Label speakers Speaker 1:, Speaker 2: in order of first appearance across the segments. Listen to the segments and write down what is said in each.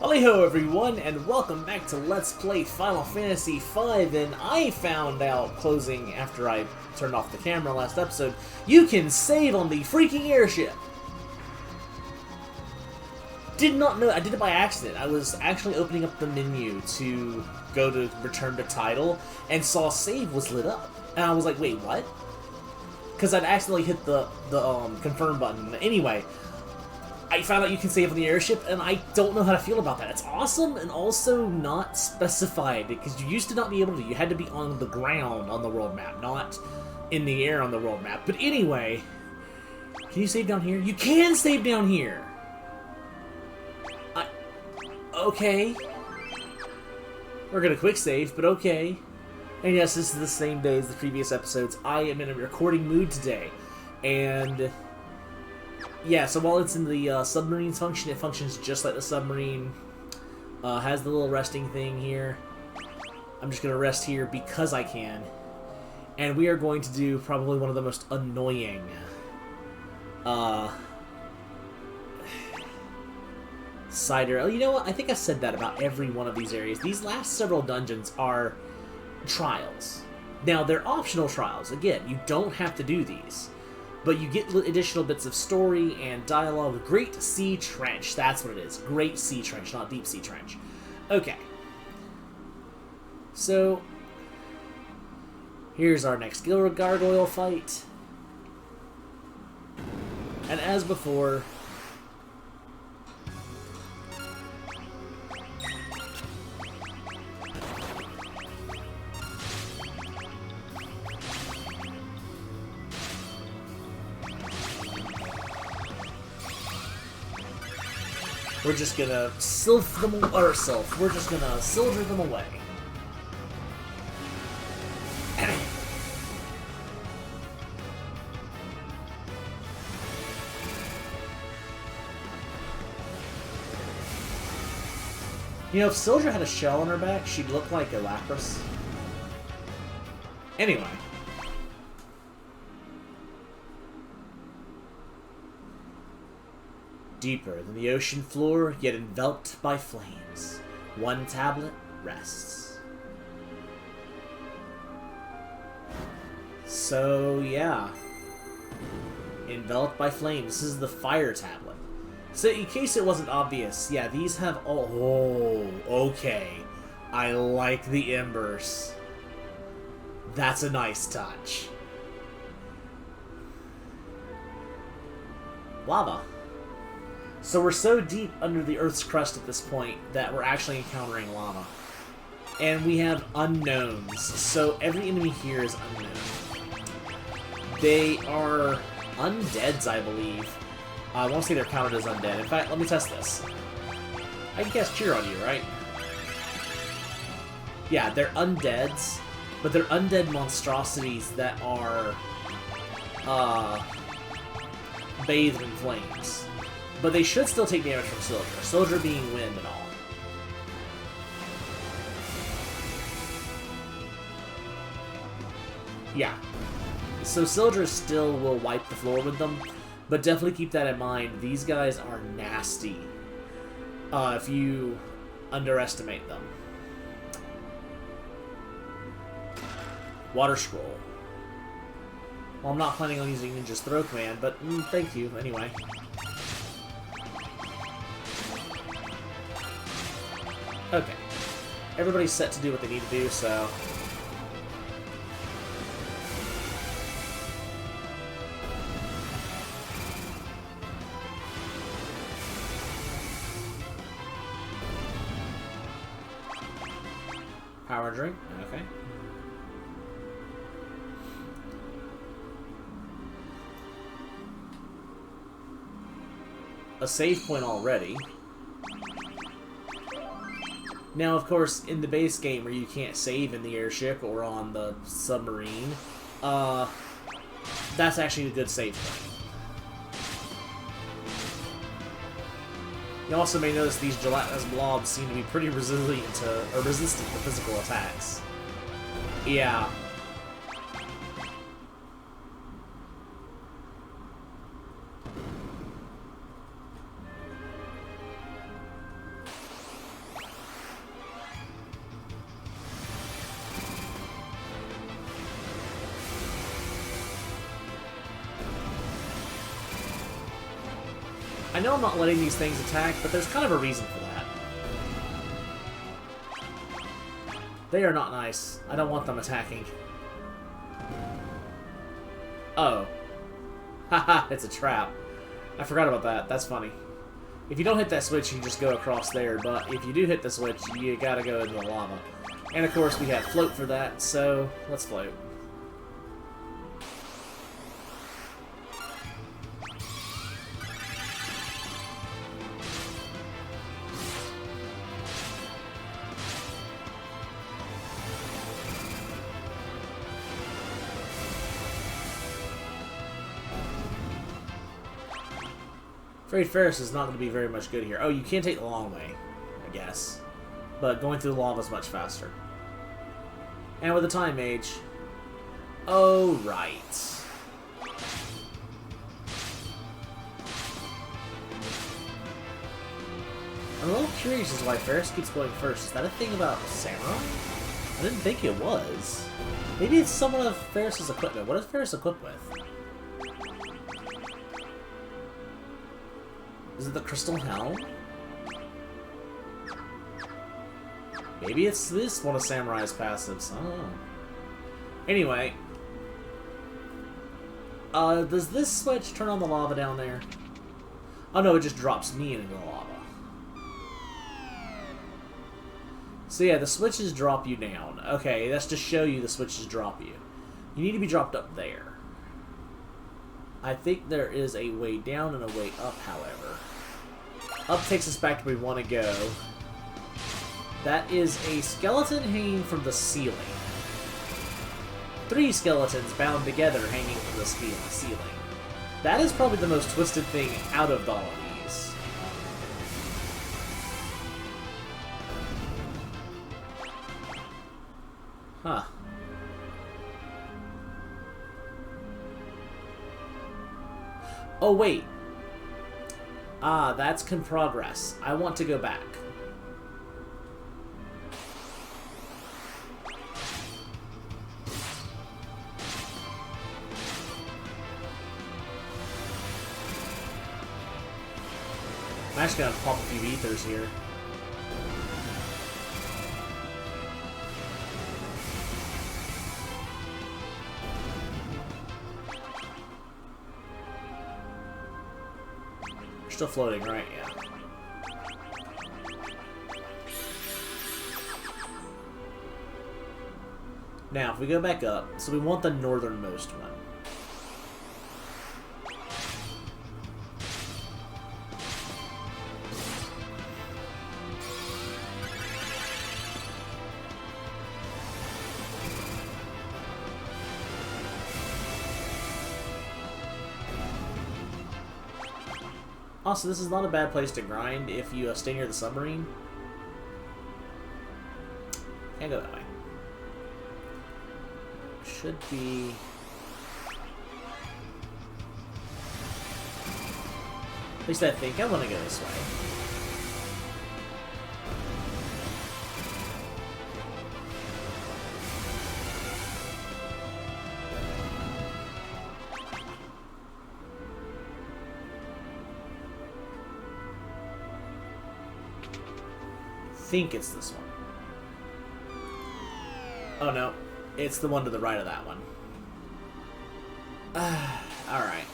Speaker 1: Lali-ho everyone, and welcome back to Let's Play Final Fantasy V, and I found out, closing after I turned off the camera last episode, you can save on the freaking airship! Did not know, I did it by accident. I was actually opening up the menu to go to return to title, and saw save was lit up. And I was like, wait, what? Because I'd accidentally hit the confirm button. Anyway, I found out you can save on the airship, and I don't know how to feel about that. It's awesome, and also not specified, because you used to not be able to. You had to be on the ground on the world map, not in the air on the world map. But anyway, can you save down here? You can save down here! Okay. We're gonna quick save, but okay. And yes, this is the same day as the previous episodes. I am in a recording mood today, and yeah, so while it's in the submarine's function, it functions just like the submarine. Has the little resting thing here. I'm just going to rest here because I can. And we are going to do probably one of the most annoying cider. Oh, you know what? I think I said that about every one of these areas. These last several dungeons are trials. Now, they're optional trials. Again, you don't have to do these. But you get additional bits of story and dialogue. Great Sea Trench. That's what it is. Great Sea Trench, not Deep Sea Trench. Okay. So, here's our next gargoyle fight. And as before, we're just gonna sylph them, or sylph, we're just gonna silver them away. You know, if Sildra had a shell on her back, she'd look like a Lapras. Anyway. Deeper than the ocean floor, yet enveloped by flames. One tablet rests. So, yeah. Enveloped by flames. This is the fire tablet. So, in case it wasn't obvious, yeah, these have all... Oh, okay. I like the embers. That's a nice touch. Lava. So we're so deep under the Earth's crust at this point that we're actually encountering lava. And we have unknowns. So every enemy here is unknown. They are undeads, I believe. I won't say they're counted as undead. In fact, let me test this. I can cast Cheer on you, right? Yeah, they're undeads, but they're undead monstrosities that are bathed in flames. But they should still take damage from Sildra. Sildra being wind and all. Yeah. So Sildra still will wipe the floor with them, but definitely keep that in mind. These guys are nasty if you underestimate them. Water Scroll. Well, I'm not planning on using Ninja's Throw Command, but thank you anyway. Okay. Everybody's set to do what they need to do, so... Power drink? Okay. A save point already. Now, of course, in the base game where you can't save in the airship or on the submarine, that's actually a good save point. You also may notice these gelatinous blobs seem to be pretty resistant to physical attacks. Yeah. I know I'm not letting these things attack, but there's kind of a reason for that. They are not nice. I don't want them attacking. Oh. Haha, it's a trap. I forgot about that. That's funny. If you don't hit that switch, you just go across there, but if you do hit the switch, you gotta go into the lava. And of course, we have float for that, so let's float. Afraid Ferris is not going to be very much good here. Oh, you can't take the long way, I guess. But going through the lava is much faster. And with the Time Mage... Oh, right. I'm a little curious as to why Ferris keeps going first. Is that a thing about Samurai? I didn't think it was. Maybe it's some of Ferris's equipment. What is Ferris equipped with? Is it the Crystal Helm? Maybe it's this one of Samurai's passives. I don't know. Anyway. Does this switch turn on the lava down there? Oh no, it just drops me into the lava. So yeah, the switches drop you down. Okay, that's to show you the switches drop you. You need to be dropped up there. I think there is a way down and a way up, however. Up takes us back to where we want to go. That is a skeleton hanging from the ceiling. 3 skeletons bound together hanging from the ceiling. That is probably the most twisted thing out of all of these. Huh. Oh, wait. Ah, that's can progress. I want to go back. I'm actually gonna pop a few ethers here. Still floating, right? Yeah. Now, if we go back up, so we want the northernmost one. Also, this is not a bad place to grind if you stay near the submarine. Can't go that way. Should be... At least I think I want to go this way. I think it's this one. Oh no, it's the one to the right of that one. Alright.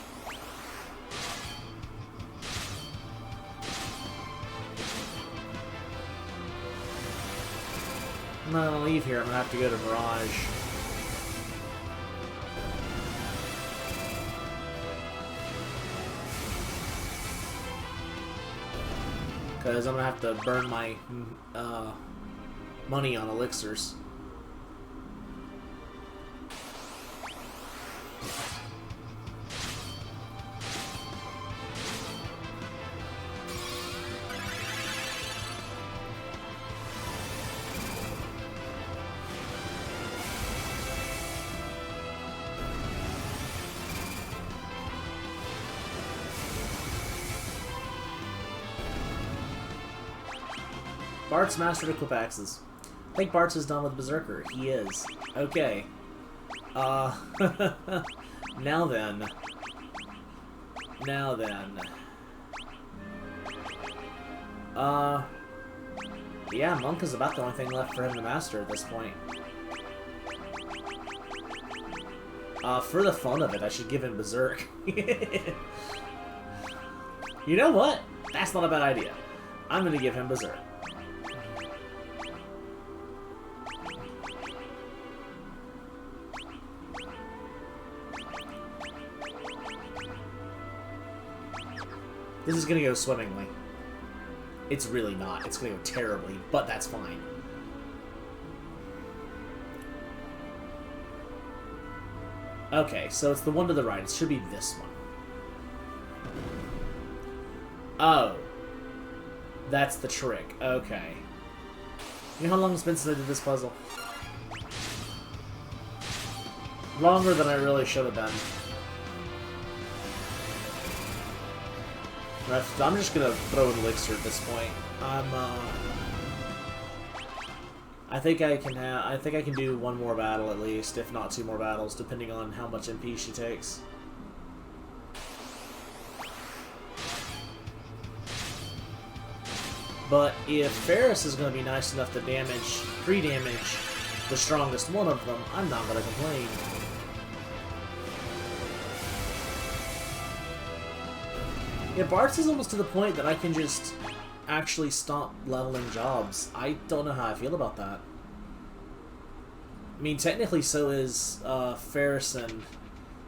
Speaker 1: I'm not gonna leave here, I'm gonna have to go to Mirage. Because I'm going to have to burn my money on elixirs. Bart's mastered equip axes. I think Bart's is done with Berserker. He is. Okay. Now then. Now then. Yeah, Monk is about the only thing left for him to master at this point. For the fun of it, I should give him Berserk. You know what? That's not a bad idea. I'm gonna give him Berserk. This is gonna go swimmingly. It's really not. It's gonna go terribly, but that's fine. Okay, so it's the one to the right. It should be this one. Oh. That's the trick. Okay. You know how long it's been since I did this puzzle? Longer than I really should have done. I'm just gonna throw an elixir at this point. I think I can do one more battle at least, if not 2 more battles, depending on how much MP she takes. But if Ferris is gonna be nice enough to pre-damage the strongest one of them, I'm not gonna complain. Yeah, Bart's is almost to the point that I can just actually stop leveling jobs. I don't know how I feel about that. I mean, technically so is Ferris, and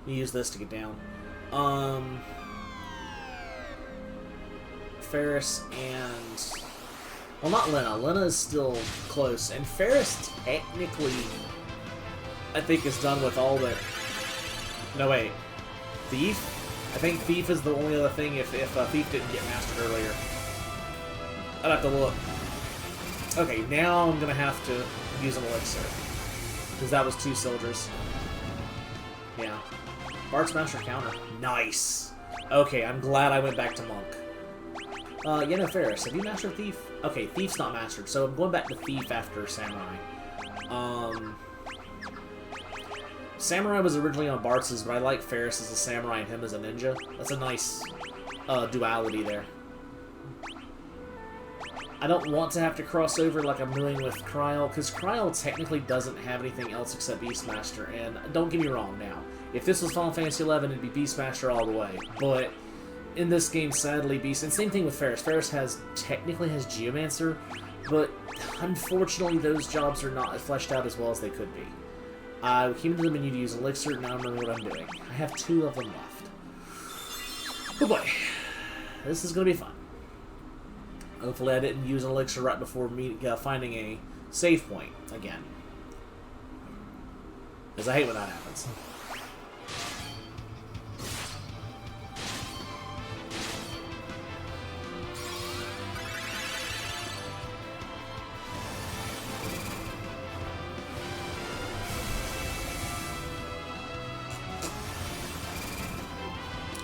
Speaker 1: you use this to get down. Ferris and... well, not Lena. Lena is still close. And Ferris technically, I think, is done with all the... no, wait. Thief? I think Thief is the only other thing if Thief didn't get mastered earlier. I'd have to look. Okay, now I'm going to have to use an elixir. Because that was 2 soldiers. Yeah. Bart's master counter. Nice! Okay, I'm glad I went back to Monk. Yeah, no, Ferris, have you mastered Thief? Okay, Thief's not mastered, so I'm going back to Thief after Samurai. Samurai was originally on Bartz's, but I like Ferris as a samurai and him as a ninja. That's a nice duality there. I don't want to have to cross over like I'm doing with Kryl, because Kryl technically doesn't have anything else except Beastmaster, and don't get me wrong now. If this was Final Fantasy XI, it'd be Beastmaster all the way, but in this game, sadly, and same thing with Ferris. Ferris technically has Geomancer, but unfortunately those jobs are not fleshed out as well as they could be. I came into the menu to use Elixir, now I remember what I'm doing. I have 2 of them left. Oh boy. This is going to be fun. Hopefully I didn't use an Elixir right before finding a save point again. Because I hate when that happens.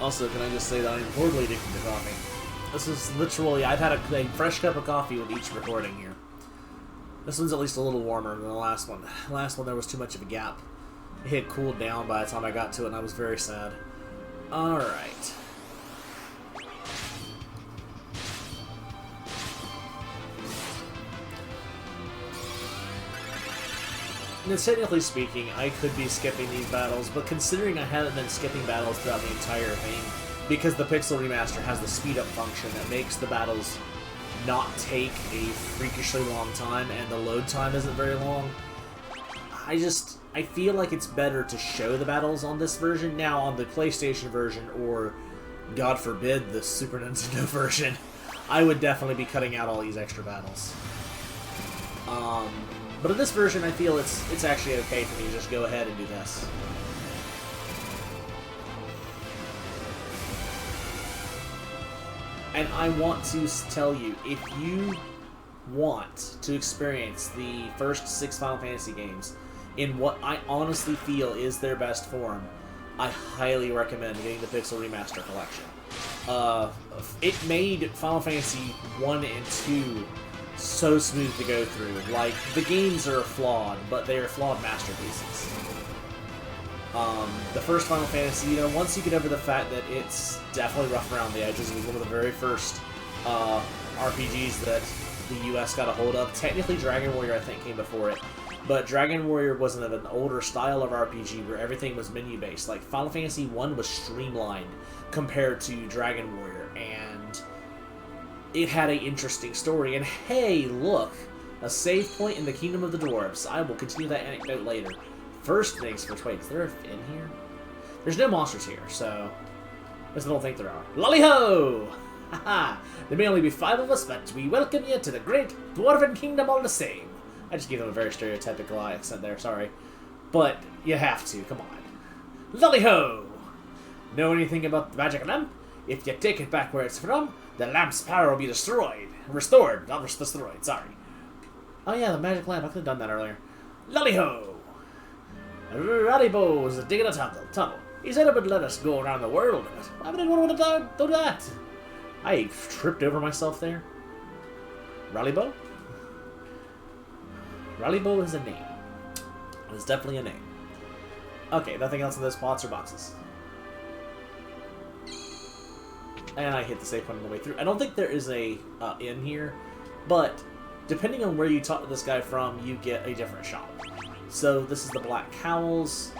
Speaker 1: Also, can I just say that I'm horribly addicted to coffee. This is literally, I've had a fresh cup of coffee with each recording here. This one's at least a little warmer than the last one. The last one, there was too much of a gap. It had cooled down by the time I got to it, and I was very sad. Alright. Now, technically speaking, I could be skipping these battles, but considering I haven't been skipping battles throughout the entire thing, because the Pixel Remaster has the speed-up function that makes the battles not take a freakishly long time, and the load time isn't very long, I feel like it's better to show the battles on this version. Now, on the PlayStation version, or, God forbid, the Super Nintendo version, I would definitely be cutting out all these extra battles. But in this version, I feel it's actually okay for me to just go ahead and do this. And I want to tell you, if you want to experience the first 6 Final Fantasy games in what I honestly feel is their best form, I highly recommend getting the Pixel Remaster Collection. It made Final Fantasy 1 and 2 so smooth to go through. Like, the games are flawed, but they are flawed masterpieces. The first Final Fantasy, you know, once you get over the fact that it's definitely rough around the edges, it was one of the very first RPGs that the US got a hold of. Technically, Dragon Warrior, I think, came before it. But Dragon Warrior was an older style of RPG where everything was menu-based. Like, Final Fantasy I was streamlined compared to Dragon Warrior, and it had an interesting story. And hey, look! A save point in the Kingdom of the Dwarves. I will continue that anecdote later. First things first. Wait, is there a fin here? There's no monsters here, so I just don't think there are. Lali-ho! Haha! There may only be 5 of us, but we welcome you to the great Dwarven Kingdom all the same. I just gave them a very stereotypical accent there, sorry. But you have to, come on. Lali-ho! Know anything about the magic lamp? If you take it back where it's from, the lamp's power will be destroyed. Restored, not destroyed, sorry. Oh yeah, the magic lamp, I could have done that earlier. Lali-ho! Rally-bo was digging a tunnel. He said it would let us go around the world. Why would anyone want to do that? I tripped over myself there. Rally-bo? Rally-bo is a name. It's definitely a name. Okay, nothing else in those pots or boxes. And I hit the save point on the way through. I don't think there is a inn here, but depending on where you talk to this guy from, you get a different shop. So this is the Black Cowls.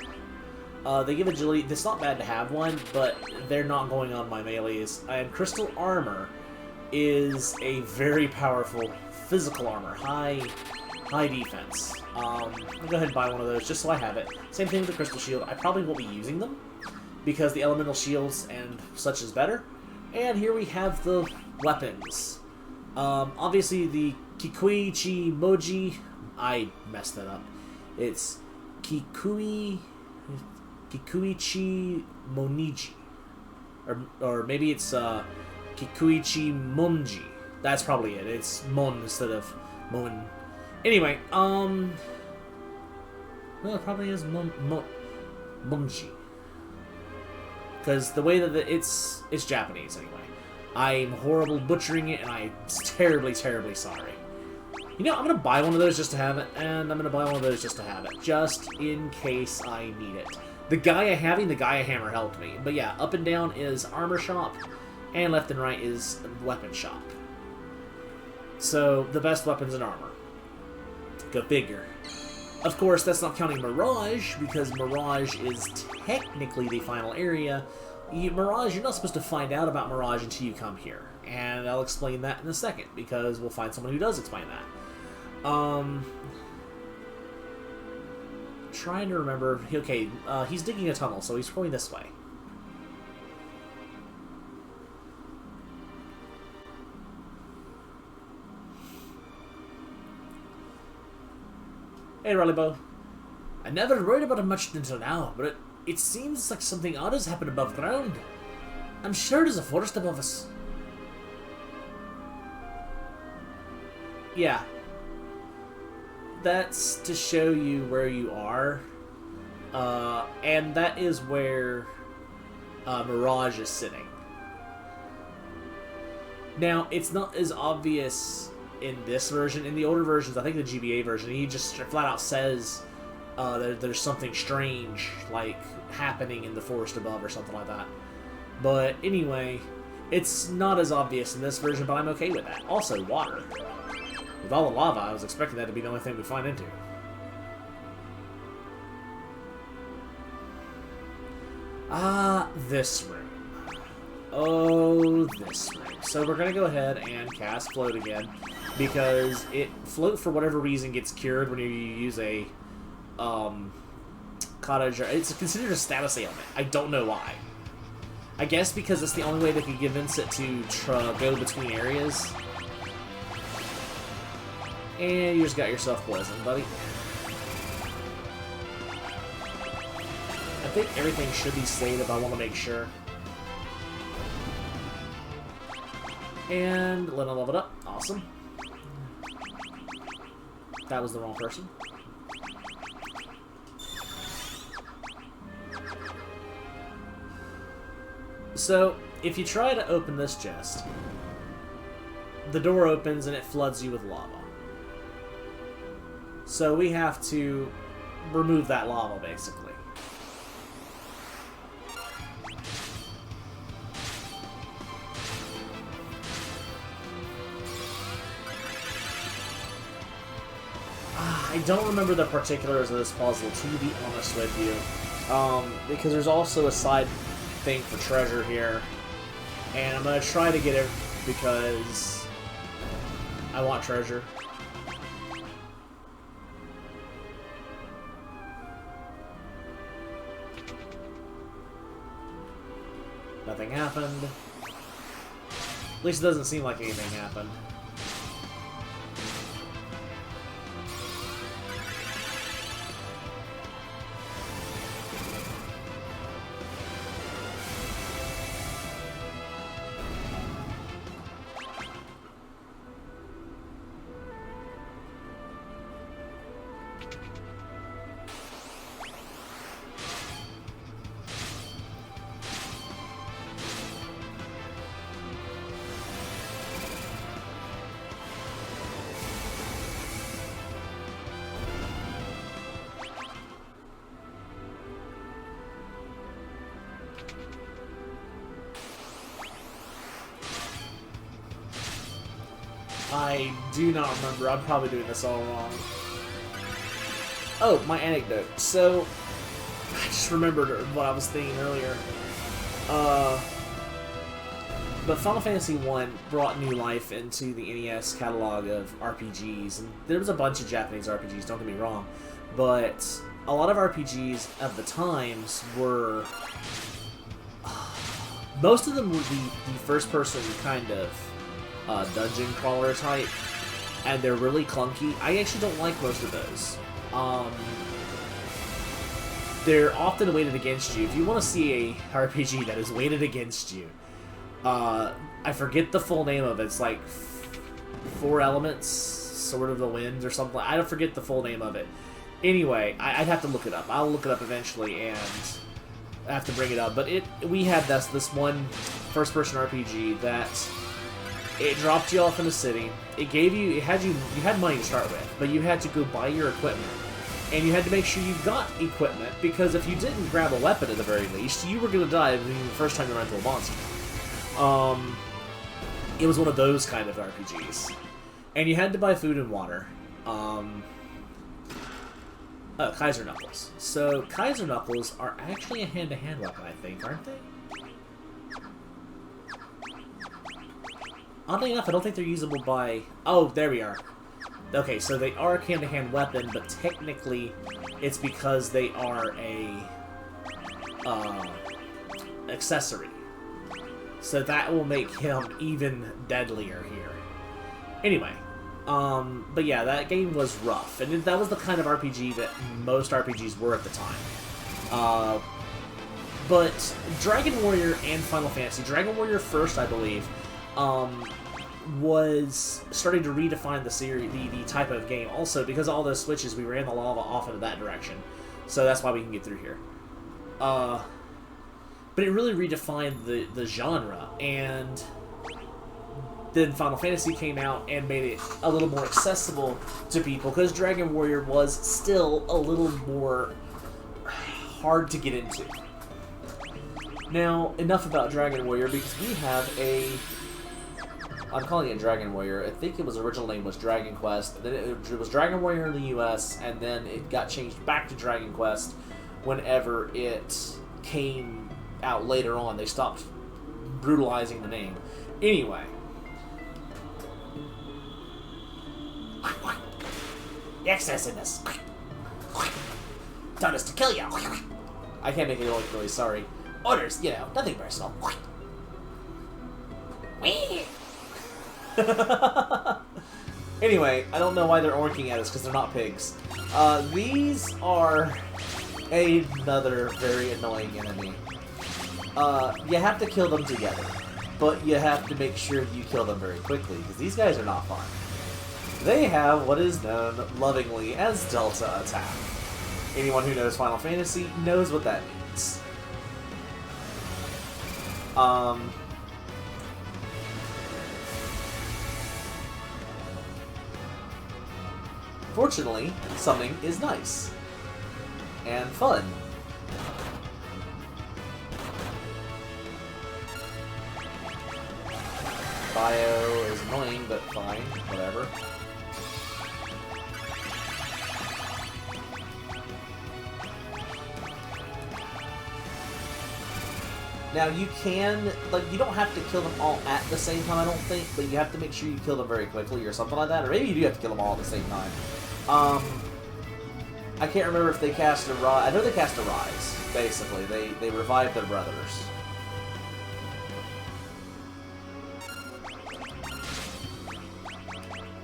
Speaker 1: They give agility. It's not bad to have one, but they're not going on my melees. And Crystal Armor is a very powerful physical armor. High defense. I'll go ahead and buy one of those just so I have it. Same thing with the Crystal Shield. I probably won't be using them because the elemental shields and such is better. And here we have the weapons. Obviously the Kikuichi Moji. I messed that up. It's Kikuichi Moniji. Or maybe it's Kikuichi Monji. That's probably it. It's Mon instead of Mon. Anyway, well, it probably is Monji. Because the way that it's Japanese anyway. I'm horrible butchering it, and I'm terribly, terribly sorry. You know, I'm going to buy one of those just to have it, and I'm going to buy one of those just to have it, just in case I need it. The Gaia Hammer helped me. But yeah, up and down is Armor Shop, and left and right is Weapon Shop. So, the best weapons and armor. Go figure. Of course, that's not counting Mirage, because Mirage is technically the final area. Mirage, you're not supposed to find out about Mirage until you come here. And I'll explain that in a second, because we'll find someone who does explain that. Trying to remember... Okay, he's digging a tunnel, so he's going this way. Hey, Rally-bo. I never worried about it much until now, but it seems like something odd has happened above ground. I'm sure there's a forest above us. Yeah. That's to show you where you are. And that is where Mirage is sitting. Now, it's not as obvious in this version. In the older versions, I think the GBA version, he just flat out says there's something strange, like, happening in the forest above or something like that. But anyway, it's not as obvious in this version, but I'm okay with that. Also, water. With all the lava, I was expecting that to be the only thing we find into. Ah, this room. Oh, this room. So we're going to go ahead and cast Float again, because Float, for whatever reason, gets cured when you use a cottage. It's considered a status ailment. I don't know why. I guess because it's the only way they could convince it to go between areas. And you just got yourself poisoned, buddy. I think everything should be saved, but I want to make sure. And let him level it up. Awesome. That was the wrong person. So, if you try to open this chest, the door opens and it floods you with lava. So we have to remove that lava, basically. I don't remember the particulars of this puzzle, to be honest with you. Because there's also a side thing for treasure here. And I'm going to try to get it because I want treasure. Nothing happened. At least it doesn't seem like anything happened. I do not remember. I'm probably doing this all wrong. Oh, my anecdote. So, I just remembered what I was thinking earlier. But Final Fantasy I brought new life into the NES catalog of RPGs. And there was a bunch of Japanese RPGs, don't get me wrong. But a lot of RPGs of the times were... most of them were the first-person kind of dungeon crawler type, and they're really clunky. I actually don't like most of those. They're often weighted against you. If you want to see a RPG that is weighted against you, I forget the full name of it. It's like Four Elements, Sword of the Wind, or something. I don't forget the full name of it. Anyway, I'd have to look it up. I'll look it up eventually, and I have to bring it up. But we had this one first-person RPG that it dropped you off in a city. You had money to start with, but you had to go buy your equipment. And you had to make sure you got equipment, because if you didn't grab a weapon at the very least, you were going to die the first time you ran into a monster. It was one of those kind of RPGs. And you had to buy food and water. Kaiser Knuckles. So, Kaiser Knuckles are actually a hand-to-hand weapon, I think, aren't they? Oddly enough, I don't think they're usable by... Oh, there we are. Okay, so they are a hand-to-hand weapon, but technically it's because they are a accessory. So that will make him even deadlier here. Anyway, but yeah, that game was rough, and that was the kind of RPG that most RPGs were at the time. But Dragon Warrior and Final Fantasy, Dragon Warrior first, I believe, was starting to redefine the series, the type of game. Also, because of all those switches, we ran the lava off into that direction. So that's why we can get through here. But it really redefined the genre, and then Final Fantasy came out and made it a little more accessible to people, because Dragon Warrior was still a little more hard to get into. Now, enough about Dragon Warrior, because we have a... I'm calling it Dragon Warrior. I think its original name was Dragon Quest. Then it was Dragon Warrior in the US, and then it got changed back to Dragon Quest whenever it came out later on. They stopped brutalizing the name. Anyway. Excessiveness. Done us to kill you. I can't make it look really sorry. Orders, nothing personal. Anyway, I don't know why they're orking at us, because they're not pigs. These are another very annoying enemy. You have to kill them together, but you have to make sure you kill them very quickly, because these guys are not fun. They have what is known lovingly as Delta Attack. Anyone who knows Final Fantasy knows what that means. Fortunately, something is nice and fun. Bio is annoying, but fine, whatever. Now, you can, like, you don't have to kill them all at the same time, I don't think, but you have to make sure you kill them very quickly or something like that, or maybe you do have to kill them all at the same time. I can't remember if they cast a rise. I know they cast a rise, basically. They revive their brothers.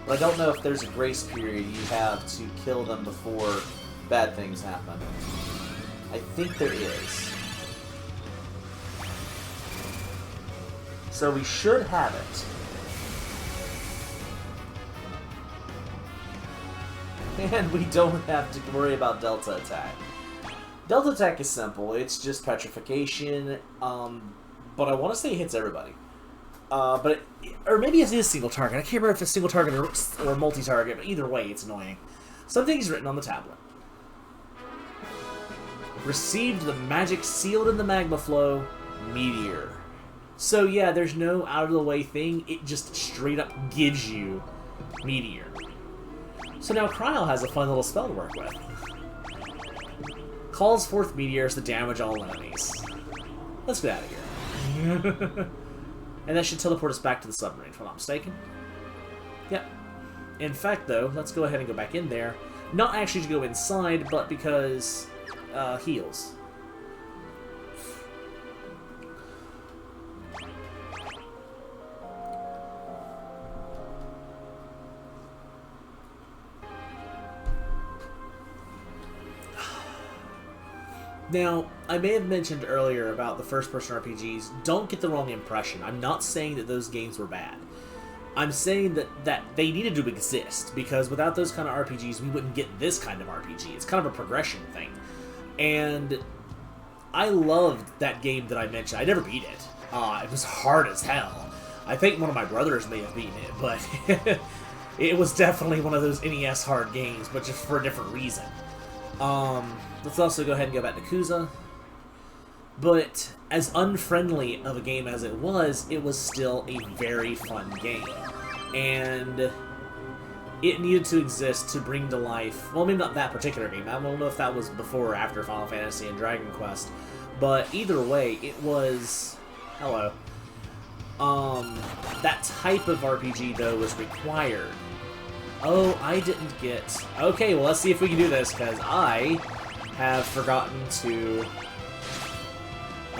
Speaker 1: But I don't know if there's a grace period you have to kill them before bad things happen. I think there is. So we should have it. And we don't have to worry about Delta Attack. Delta Attack is simple. It's just petrification, but I want to say it hits everybody. Or maybe it is single target. I can't remember if it's single target or multi-target, but either way, it's annoying. Something's written on the tablet. Received the magic sealed in the magma flow, Meteor. So yeah, there's no out-of-the-way thing, it just straight up gives you Meteor. So now Kryl has a fun little spell to work with. Calls forth meteors to damage all enemies. Let's get out of here. And that should teleport us back to the submarine, if I'm not mistaken. Yep. In fact, though, let's go ahead and go back in there. Not actually to go inside, but because heals. Now, I may have mentioned earlier about the first-person RPGs. Don't get the wrong impression. I'm not saying that those games were bad. I'm saying that they needed to exist, because without those kind of RPGs, we wouldn't get this kind of RPG. It's kind of a progression thing. And I loved that game that I mentioned. I never beat it. It was hard as hell. I think one of my brothers may have beaten it, but it was definitely one of those NES hard games, but just for a different reason. Let's also go ahead and go back to Kuza. But as unfriendly of a game as it was still a very fun game. And it needed to exist to bring to life, well, maybe not that particular game. I don't know if that was before or after Final Fantasy and Dragon Quest. But either way, it was... Hello. That type of RPG, though, was required. Oh, I didn't get... Okay, well, let's see if we can do this, because I have forgotten to...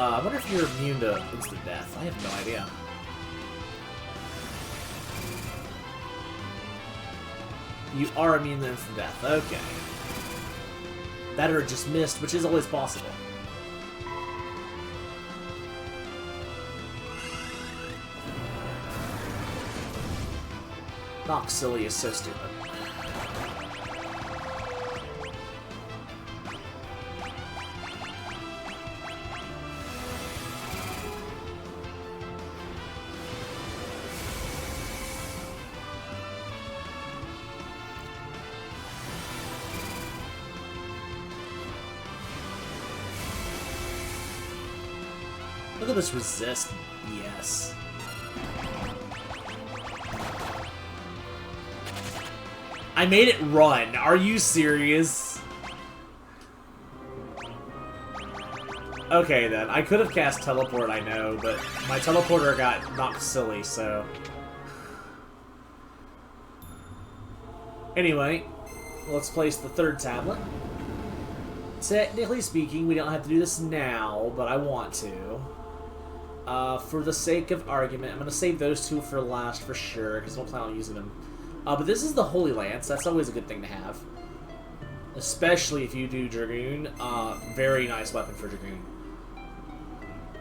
Speaker 1: I wonder if you're immune to instant death. I have no idea. You are immune to instant death. Okay. That or just missed, which is always possible. Nox Silly is so stupid. Look at this resist. Yes. I made it run. Are you serious? Okay, then. I could have cast Teleport, I know, but my Teleporter got knocked silly, so... Anyway, let's place the third tablet. Technically speaking, we don't have to do this now, but I want to. For the sake of argument, I'm going to save those two for last for sure, because I don't plan on using them. But this is the Holy Lance. That's always a good thing to have. Especially if you do Dragoon. Very nice weapon for Dragoon.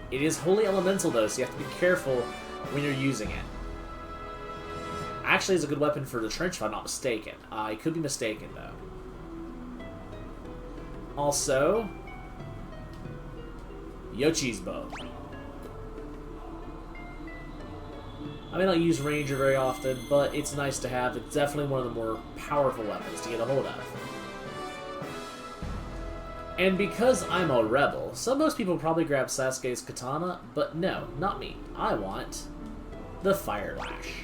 Speaker 1: It is Holy Elemental, though, so you have to be careful when you're using it. Actually, it's a good weapon for the Trench, if I'm not mistaken. I could be mistaken, though. Also, Yochi's Bow. I may not use Ranger very often, but it's nice to have. It's definitely one of the more powerful weapons to get a hold of. And because I'm a rebel, most people probably grab Sasuke's katana, but no, not me. I want the Fire Lash.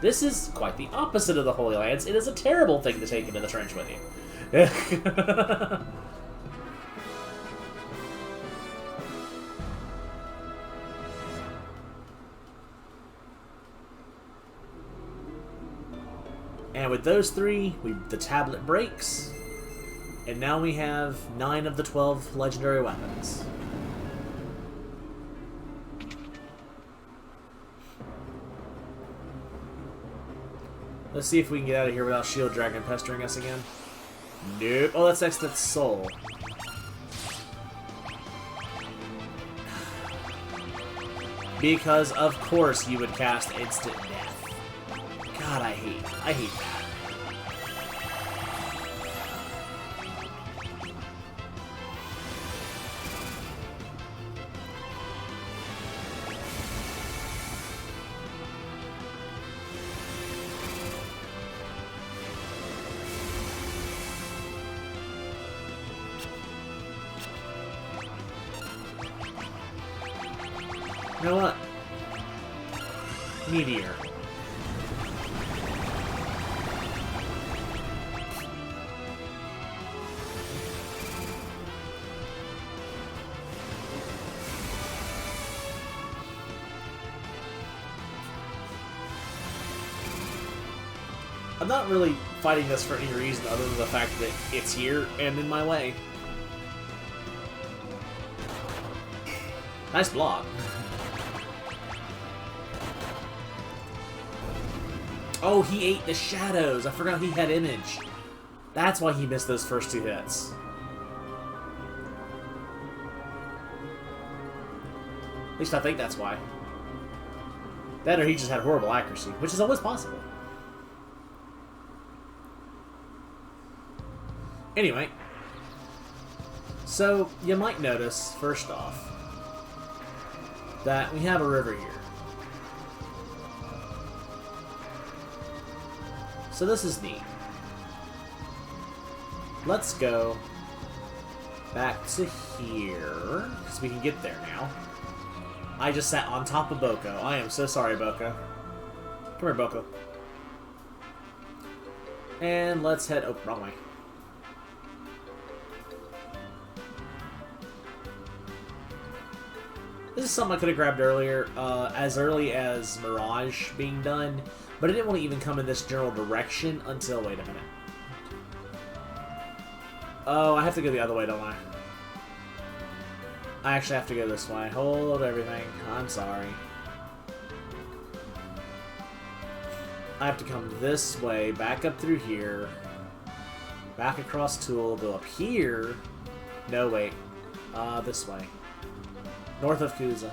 Speaker 1: This is quite the opposite of the Holy Lance. It is a terrible thing to take into the trench with you. And with those 3, the tablet breaks. And now we have 9 of the 12 legendary weapons. Let's see if we can get out of here without Shield Dragon pestering us again. Nope. Oh, that's Ext's soul. Because of course you would cast instant death. God, I hate that. You know what? Meteor. I'm not really fighting this for any reason other than the fact that it's here and in my way. Nice block. Oh, he ate the shadows. I forgot he had image. That's why he missed those first 2 hits. At least I think that's why. That or he just had horrible accuracy, which is always possible. Anyway. So, you might notice, first off, that we have a river here. So this is neat. Let's go back to here, because we can get there now. I just sat on top of Boko. I am so sorry, Boko. Come here, Boko. And let's head... Oh, wrong way. This is something I could have grabbed earlier, as early as Mirage being done. But I didn't want to even come in this general direction until... Wait a minute. Oh, I have to go the other way, don't I? I actually have to go this way. Hold everything. I'm sorry. I have to come this way, back up through here. Back across Tool, go up here. No, wait. This way. North of Kuza.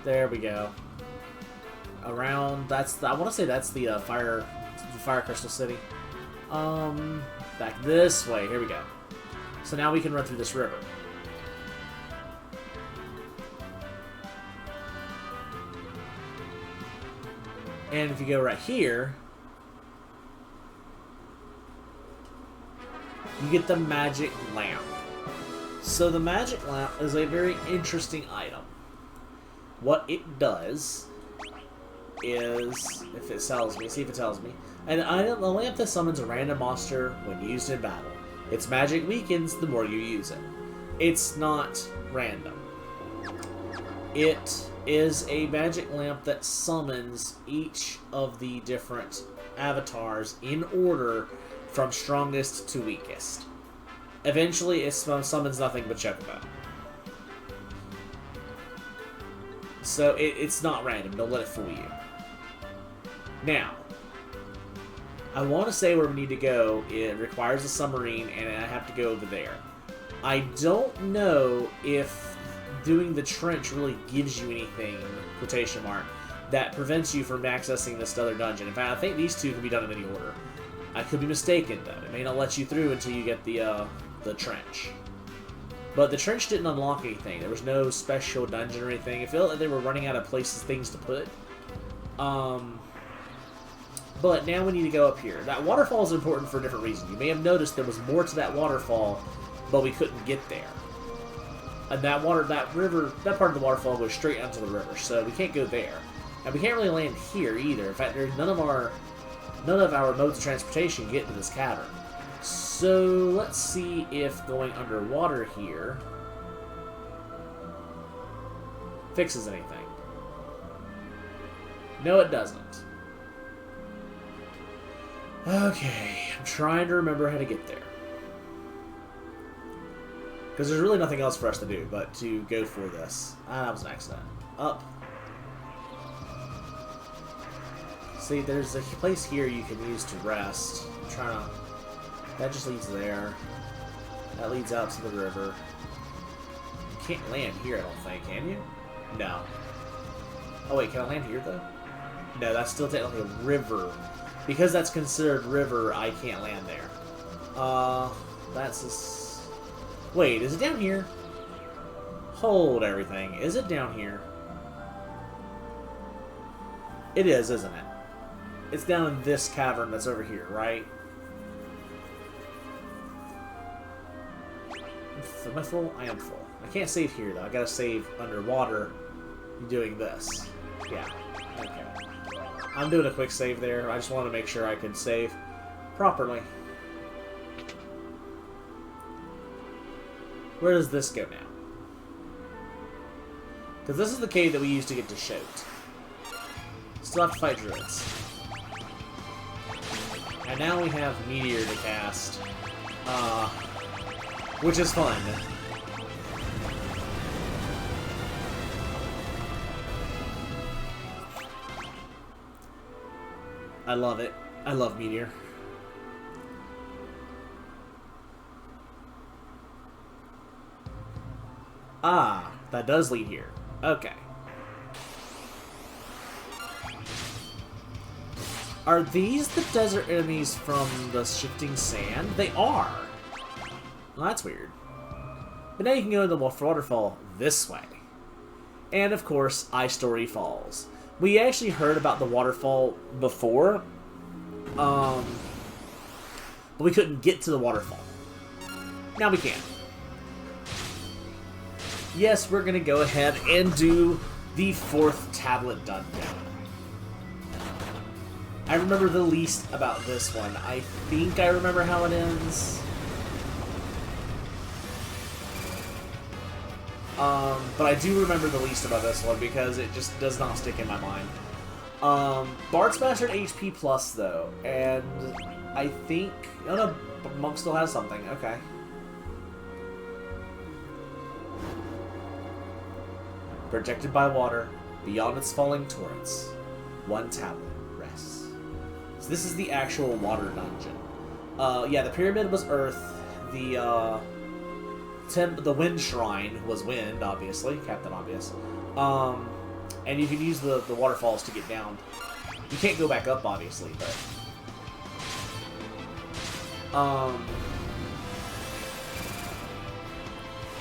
Speaker 1: There we go. Around, that's the, I want to say that's the Fire Crystal City. Back this way. Here we go. So now we can run through this river. And if you go right here, you get the magic lamp. So the magic lamp is a very interesting item. What it does is, if it tells me, see if it tells me, an item, a lamp that summons a random monster when used in battle. Its magic weakens the more you use it. It's not random. It is a magic lamp that summons each of the different avatars in order from strongest to weakest. Eventually, it summons nothing but Chocobo. So it's not random. Don't let it fool you. Now, I want to say where we need to go. It requires a submarine, and I have to go over there. I don't know if doing the trench really gives you anything, quotation mark, that prevents you from accessing this other dungeon. In fact, I think these two can be done in any order. I could be mistaken, though. It may not let you through until you get the trench. But the trench didn't unlock anything. There was no special dungeon or anything. It felt like they were running out of things to put. But now we need to go up here. That waterfall is important for a different reason. You may have noticed there was more to that waterfall, but we couldn't get there. And that river, that part of the waterfall goes straight onto the river, so we can't go there. And we can't really land here either. In fact, none of our modes of transportation get to this cavern. So let's see if going underwater here fixes anything. No, it doesn't. Okay, I'm trying to remember how to get there. Because there's really nothing else for us to do but to go for this. Ah, that was an accident. Up. See, there's a place here you can use to rest. I'm trying to... That just leads there. That leads out to the river. You can't land here, I don't think, can you? No. Oh wait, can I land here, though? No, that's still technically a river. Because that's considered river, I can't land there. That's a... Wait, is it down here? Hold everything. Is it down here? It is, isn't it? It's down in this cavern that's over here, right? Am I full? I am full. I can't save here, though. I gotta save underwater doing this. Yeah. Okay. I'm doing a quick save there. I just wanted to make sure I could save properly. Where does this go now? Because this is the cave that we used to get to Shote. Still have to fight druids. And now we have Meteor to cast. Which is fun. I love it. I love Meteor. Ah, that does lead here. Okay. Are these the desert enemies from the shifting sand? They are. Well, that's weird. But now you can go into the waterfall this way. And of course, Ice Story Falls. We actually heard about the waterfall before. But we couldn't get to the waterfall. Now we can. Yes, we're going to go ahead and do the 4th tablet dungeon. I remember the least about this one. I think I remember how it ends. But I do remember the least about this one because it just does not stick in my mind. Bard's mastered HP plus though, and I think... Oh no, Monk still has something. Okay. Protected by water, beyond its falling torrents, 1 tablet rests. So this is the actual water dungeon. Yeah, the pyramid was earth. The wind shrine was wind, obviously, Captain Obvious. And you can use the waterfalls to get down. You can't go back up, obviously, but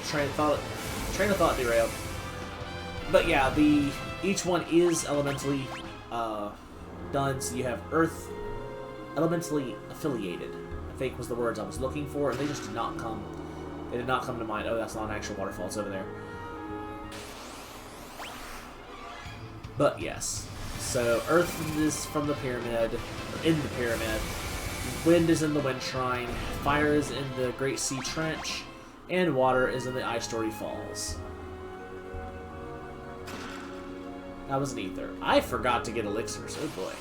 Speaker 1: train of thought derailed. But yeah, each one is elementally done, so you have Earth elementally affiliated. I think was the words I was looking for, and they just did not come. They did not come to mind. Oh, that's not an actual waterfall. It's over there. But yes, so Earth is from the pyramid, or in the pyramid. Wind is in the Wind Shrine. Fire is in the Great Sea Trench, and water is in the Ice Story Falls. That was an ether. I forgot to get elixirs. Oh boy.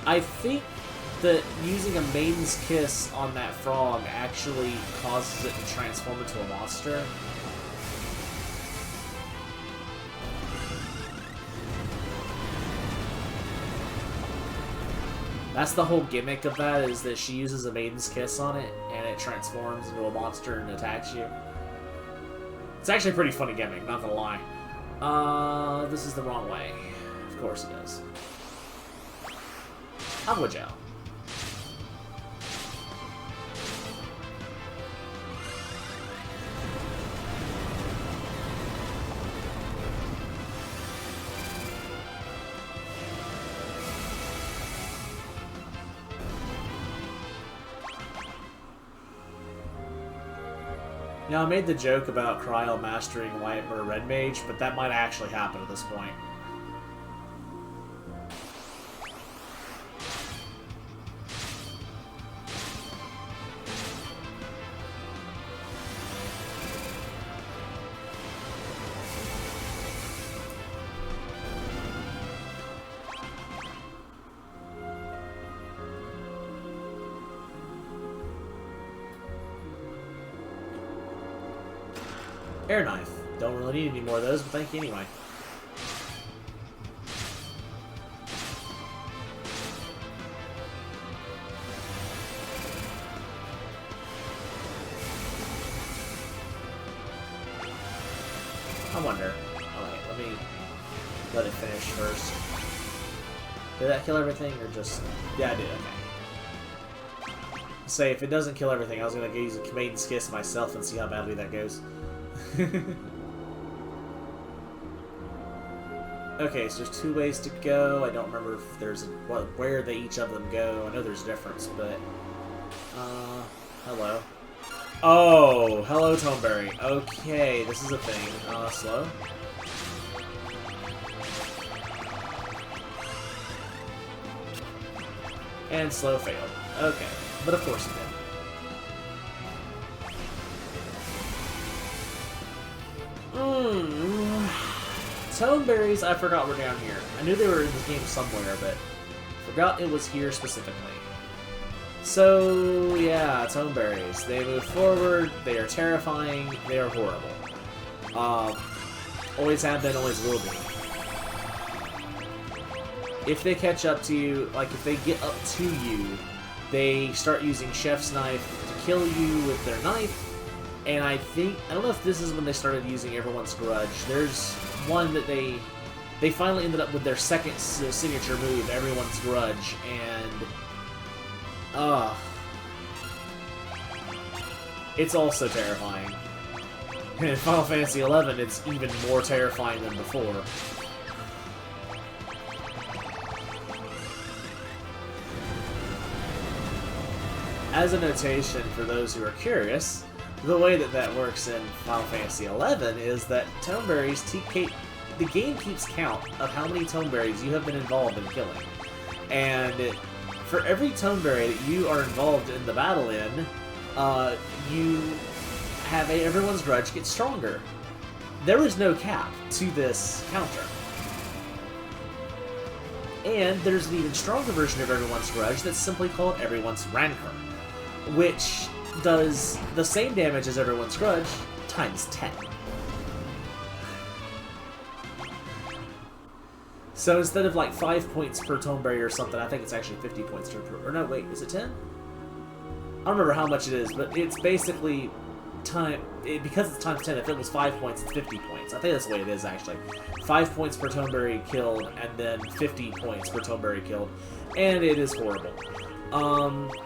Speaker 1: I think that using a Maiden's Kiss on that frog actually causes it to transform into a monster. That's the whole gimmick of that, is that she uses a Maiden's Kiss on it, and it transforms into a monster and attacks you. It's actually a pretty funny gimmick, not gonna lie. This is the wrong way. Of course it is. Aqua Gel. Now, I made the joke about Cryo mastering White or Red Mage, but that might actually happen at this point. Air knife. Don't really need any more of those, but thank you anyway. I wonder. Alright, let me let it finish first. Did that kill everything, or just... Yeah, I did, okay. Say, if it doesn't kill everything, I was gonna use a Maiden's Kiss myself and see how badly that goes. Okay, so there's 2 ways to go. I don't remember if there's where they each of them go. I know there's a difference, but... hello. Oh, hello, Toneberry. Okay, this is a thing. Slow. And slow failed. Okay, but of course it did. Toneberries, I forgot were down here. I knew they were in this game somewhere, but forgot it was here specifically. So, yeah, Toneberries. They move forward, they are terrifying, they are horrible. Always have been, always will be. If they catch up to you, like if they get up to you, they start using Chef's Knife to kill you with their knife. And I don't know if this is when they started using Everyone's Grudge. There's one that they finally ended up with their second signature move, Everyone's Grudge, and it's also terrifying. And in Final Fantasy XI, it's even more terrifying than before. As a notation for those who are curious, the way that works in Final Fantasy XI is that Toneberries, the game keeps count of how many Toneberries you have been involved in killing. And for every Toneberry that you are involved in the battle in, you have Everyone's Grudge get stronger. There is no cap to this counter. And there's an even stronger version of Everyone's Grudge that's simply called Everyone's Rancor, which does the same damage as Everyone's Grudge times 10. So instead of like 5 points per Toneberry or something, I think it's actually 50 points per... Or no, wait, is it 10? I don't remember how much it is, but it's basically because it's times 10, if it was 5 points, it's 50 points. I think that's the way it is, actually. 5 points per Toneberry killed, and then 50 points per Toneberry killed. And it is horrible.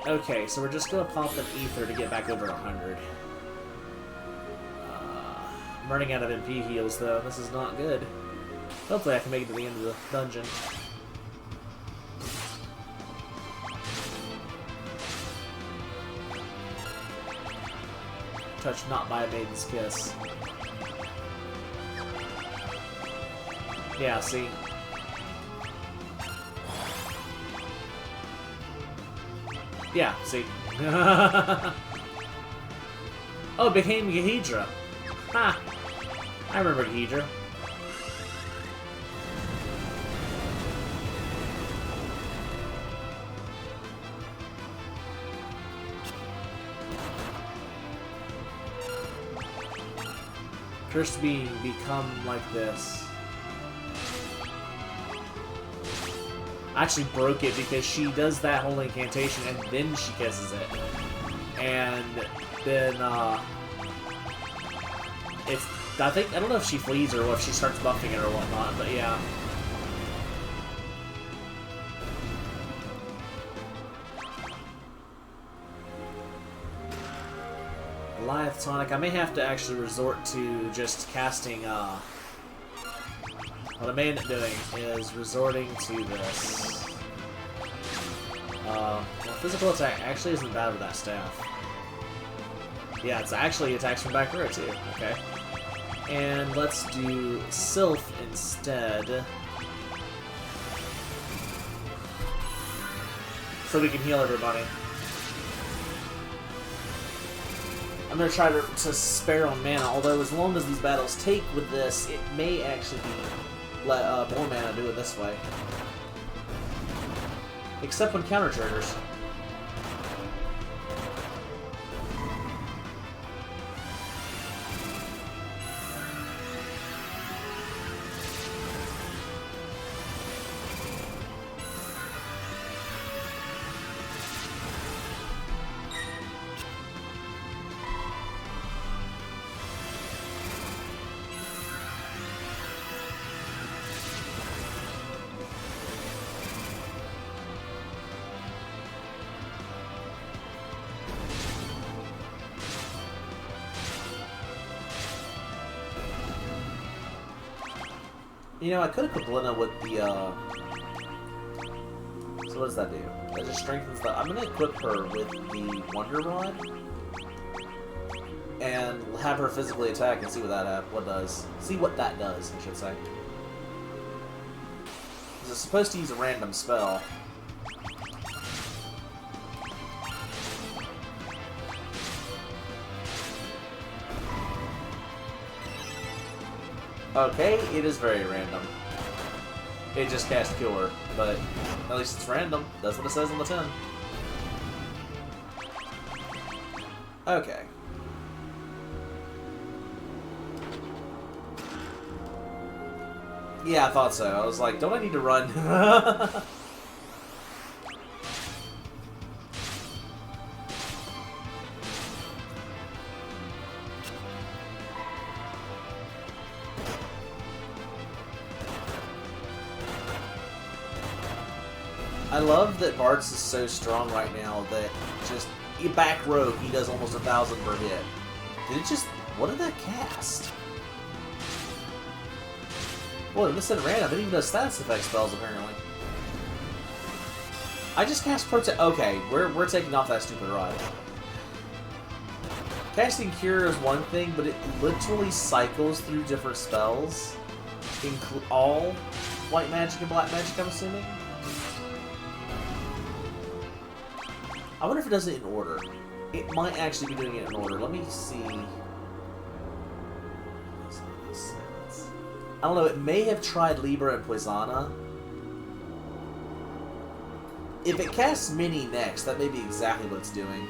Speaker 1: Okay, so we're just gonna pop an ether to get back over 100. I'm running out of MP heals, though. This is not good. Hopefully I can make it to the end of the dungeon. Touched not by a Maiden's Kiss. Yeah, see? Yeah, see? Oh, it became Gahedra. Ha! I remember Gahedra. Cursed being become like this. I actually broke it because she does that whole incantation and then she kisses it. And then, I don't know if she flees or if she starts buffing it or whatnot, but yeah. Goliath Tonic. I may have to actually resort to just casting, what I may end up doing is resorting to this. Well, physical attack actually isn't bad with that staff. Yeah, it's actually attacks from back row too. Okay. And let's do Sylph instead. So we can heal everybody. I'm going to try to spare on mana, although as long as these battles take with this, it may actually be more mana do it this way. Except when counter triggers. You know, I could equip Lena with the, So what does that do? That just strengthens the... I'm gonna equip her with the Wonder Rod. And have her physically attack and see what that does. See what that does, I should say. Because it's supposed to use a random spell. Okay, it is very random. It just cast Cure, but at least it's random. That's what it says on the tin. Okay. Yeah, I thought so. I was like, don't I need to run? I love that Bartz is so strong right now that just back row he does almost 1,000 per hit. Did it just... What did that cast? Boy, this isn't random. It didn't even does status effect spells apparently. I just cast Protect. Okay, we're taking off that stupid rod. Casting Cure is one thing, but it literally cycles through different spells. All white magic and black magic, I'm assuming. I wonder if it does it in order. It might actually be doing it in order. Let me see. I don't know, it may have tried Libra and Poisana. If it casts Mini next, that may be exactly what it's doing.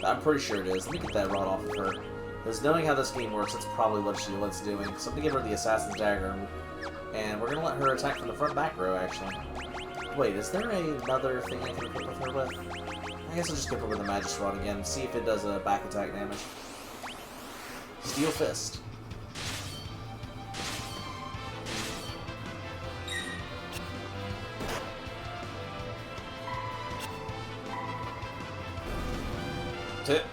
Speaker 1: I'm pretty sure it is. Let me get that rod off of her. Because knowing how this game works, that's probably what it's doing. So I'm going to give her the Assassin's Dagger. And we're going to let her attack from the front back row, actually. Wait, is there another thing I can equip with her with? I guess I'll just equip her with the Magis Rod again. See if it does a back attack damage. Steel Fist. Tip.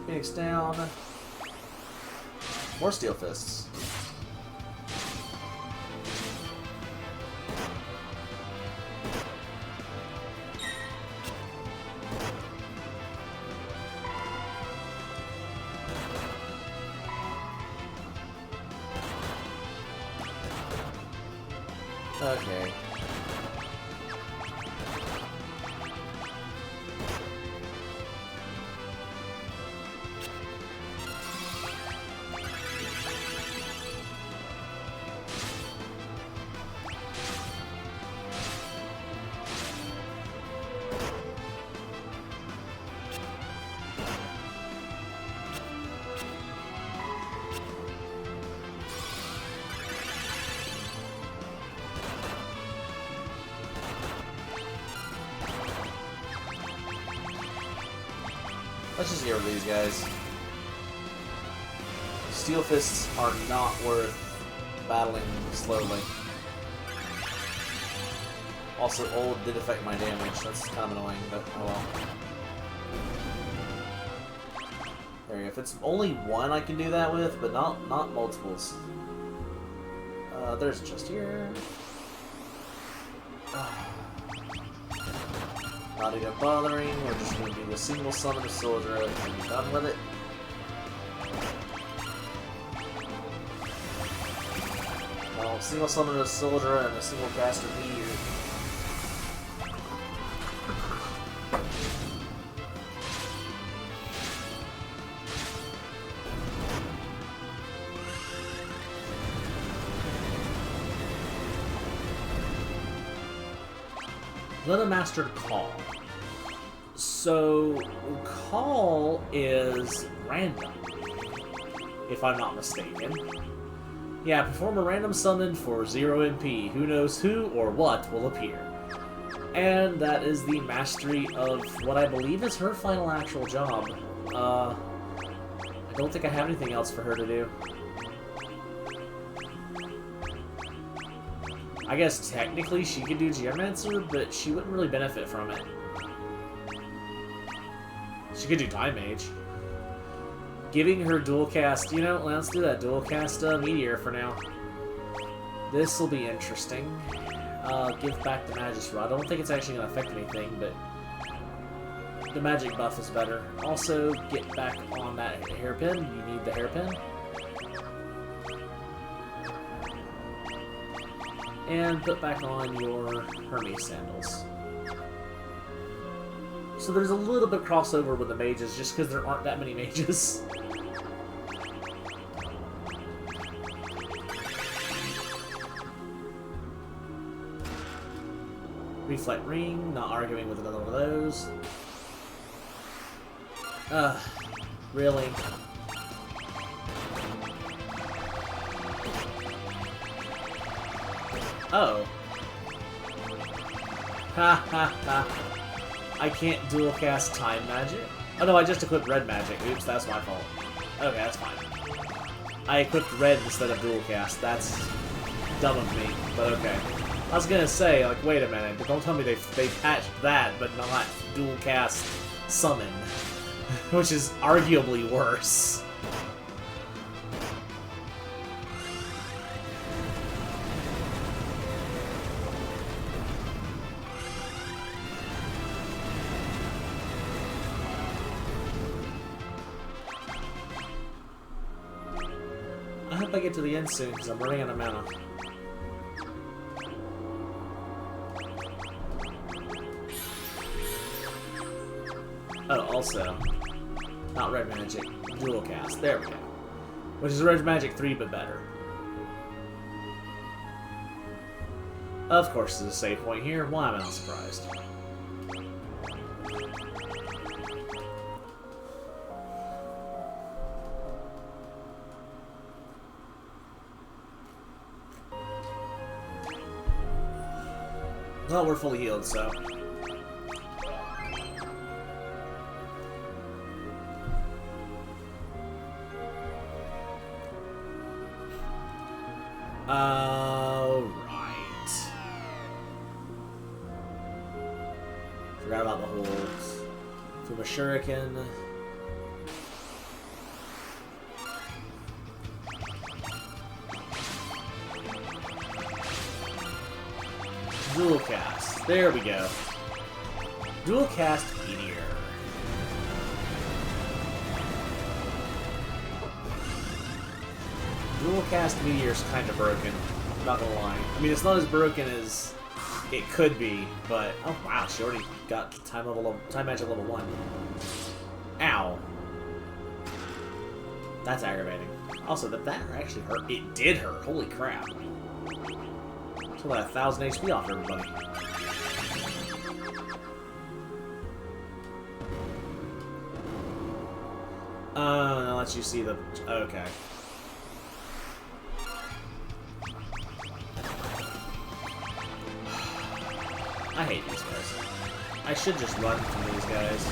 Speaker 1: Phoenix down. More Steel Fists. Okay. Let's just get rid of these guys. Steel Fists are not worth battling slowly. Also, Old did affect my damage. That's kind of annoying, but oh well. There you go. If it's only one I can do that with, but not multiples. There's just here. Not even bothering, we're just going to do a single summon of Soldier and be done with it. Well, single summon of Soldier and a single caster Meteor. Then I mastered Call. So, Call is random, if I'm not mistaken. Yeah, perform a random summon for 0 MP. Who knows who or what will appear. And that is the mastery of what I believe is her final actual job. I don't think I have anything else for her to do. I guess technically she could do Geomancer, but she wouldn't really benefit from it. She could do Time Mage. Giving her dual cast, you know, let's do that. Dual cast Meteor for now. This will be interesting. Give back the Magus Rod. I don't think it's actually going to affect anything, but the magic buff is better. Also, get back on that hairpin. You need the hairpin. And put back on your Hermes sandals. So there's a little bit of crossover with the mages, just because there aren't that many mages. Reflect ring, not arguing with another one of those. Really? Oh. Ha ha ha. I can't dual cast Time Magic? Oh no, I just equipped Red Magic. Oops, that's my fault. Okay, that's fine. I equipped Red instead of dual cast. That's dumb of me, but okay. I was gonna say, like, wait a minute. Don't tell me they patched that, but not dual cast Summon. Which is arguably worse. I hope I get to the end soon, because I'm running out of mana. Oh, also, not Red Magic, Dual Cast. There we go. Which is Red Magic 3, but better. Of course, there's a save point here. Why am I not surprised? Well, we're fully healed, so... right. Forgot about the holds. From a shuriken. Dual cast. There we go. Dual cast Meteor. Dual cast Meteor's kind of broken. Not gonna lie. I mean, it's not as broken as it could be, but oh wow, she already got time magic level 1. Ow. That's aggravating. Also, that actually hurt. It did hurt. Holy crap. So like 1,000 HP off everybody. That lets you see the... Okay. I hate these guys. I should just run from these guys.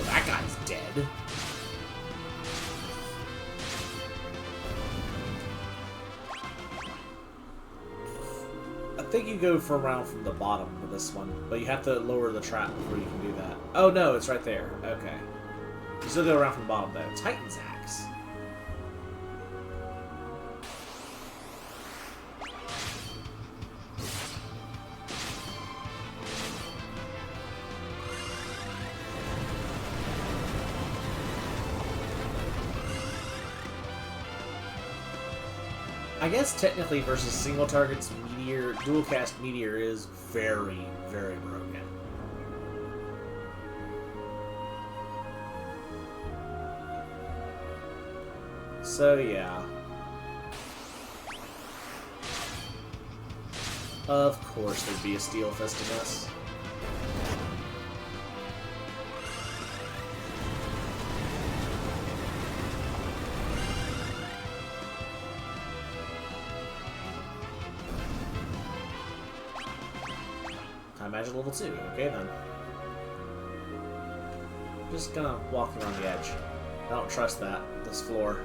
Speaker 1: That guy's dead. I think you go for around from the bottom with this one, but you have to lower the trap before you can do that. Oh no, it's right there. Okay. You still go around from the bottom though. Titan's Axe. I guess technically versus single targets, Meteor, dual cast Meteor is very, very broken. So yeah. Of course there'd be a Steel Fist in this. Time Magic level 2. Okay then. Just gonna walk around the edge. I don't trust that. This floor.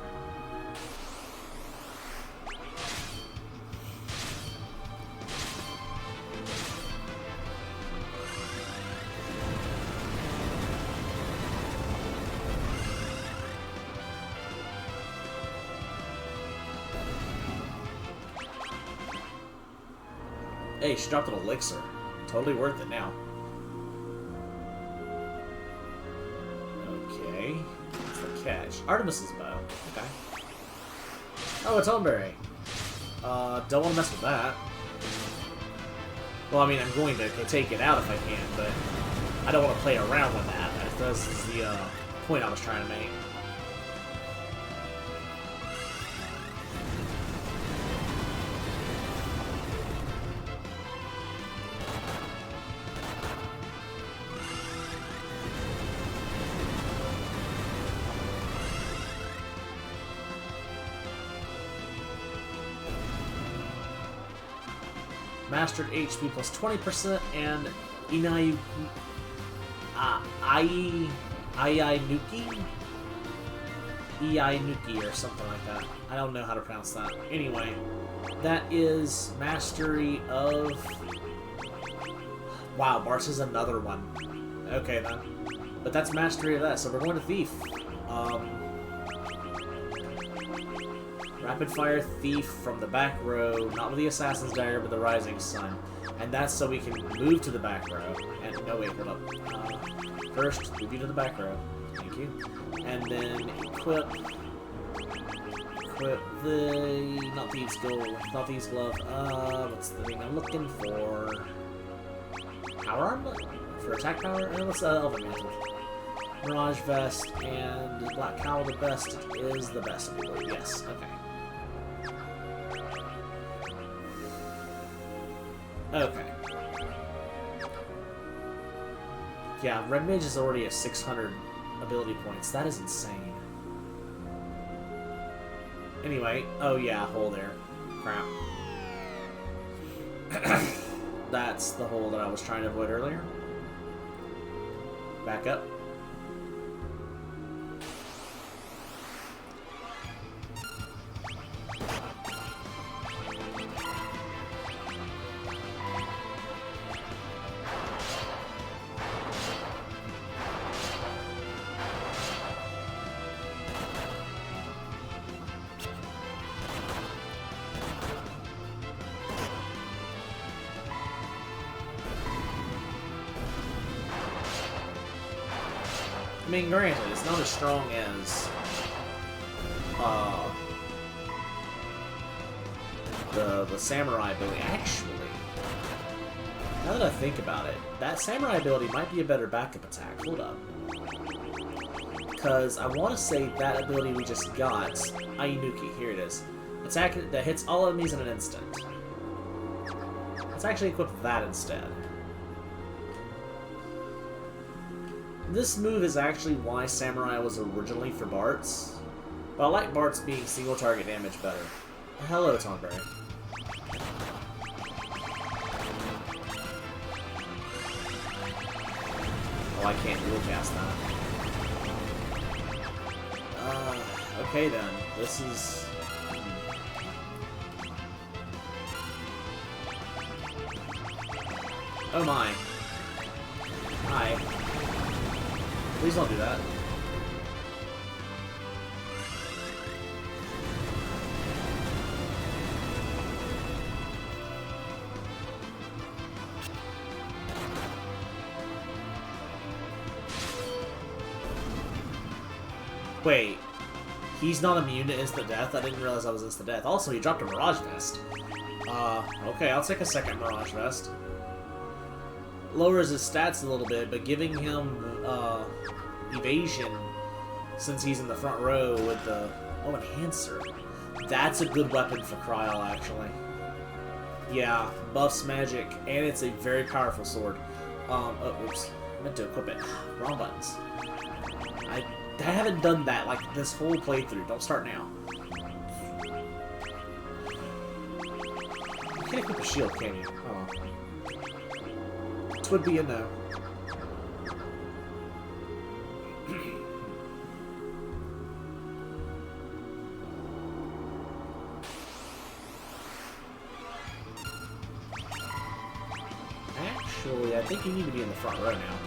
Speaker 1: Hey, she dropped an elixir. Totally worth it now. Okay. What's the catch? Artemis's bow. Okay. Oh, it's Homeberry. Don't want to mess with that. Well, I mean, I'm going to take it out if I can, but I don't want to play around with that. This is the point I was trying to make. Mastered HP plus 20% and Inai Iainuki or something like that. I don't know how to pronounce that. Anyway, that is mastery of... Wow, Bart's is another one. Okay then. But that's mastery of that, so we're going to Thief. Rapid Fire Thief from the back row, not with the Assassin's Dagger, but the Rising Sun. And that's so we can move to the back row. And, no wait, hold up. First, move you to the back row. Thank you. And then equip the... not Thieves Gold, not Thieves Glove. What's the thing I'm looking for? Power Armlet? For attack power? What's Elven Mantle? Mirage Vest and Black Cowl, the best is the best, I believe. Yes, okay. Okay. Yeah, Red Mage is already at 600 ability points. That is insane. Anyway, oh yeah, hole there. Crap. That's the hole that I was trying to avoid earlier. Back up. I mean, granted, it's not as strong as the samurai ability. Actually, now that I think about it, that samurai ability might be a better backup attack. Hold up, because I want to say that ability we just got, Ainuki. Here it is. Attack that hits all enemies in an instant. Let's actually equip that instead. This move is actually why Samurai was originally for Bart's, but I like Bart's being single target damage better. Hello, Tonberry. Oh, I can't dual cast that. Okay then. This is... Oh my. Hi. Please don't do that. Wait. He's not immune to instant death? I didn't realize I was instant death. Also, he dropped a Mirage Vest. Okay, I'll take a second Mirage Vest. Lowers his stats a little bit, but giving him, evasion, since he's in the front row with the... Oh, Enhancer. That's a good weapon for Kryl, actually. Yeah, buffs magic, and it's a very powerful sword. Oh, oops. I meant to equip it. Wrong buttons. I haven't done that, like, this whole playthrough. Don't start now. You can't equip a shield, can you? Oh. This would be a no. Actually, I think you need to be in the front row now.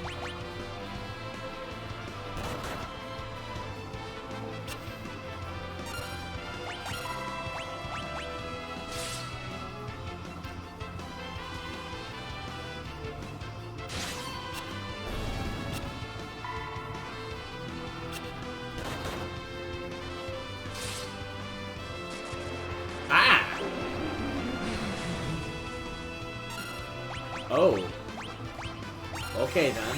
Speaker 1: Okay, then.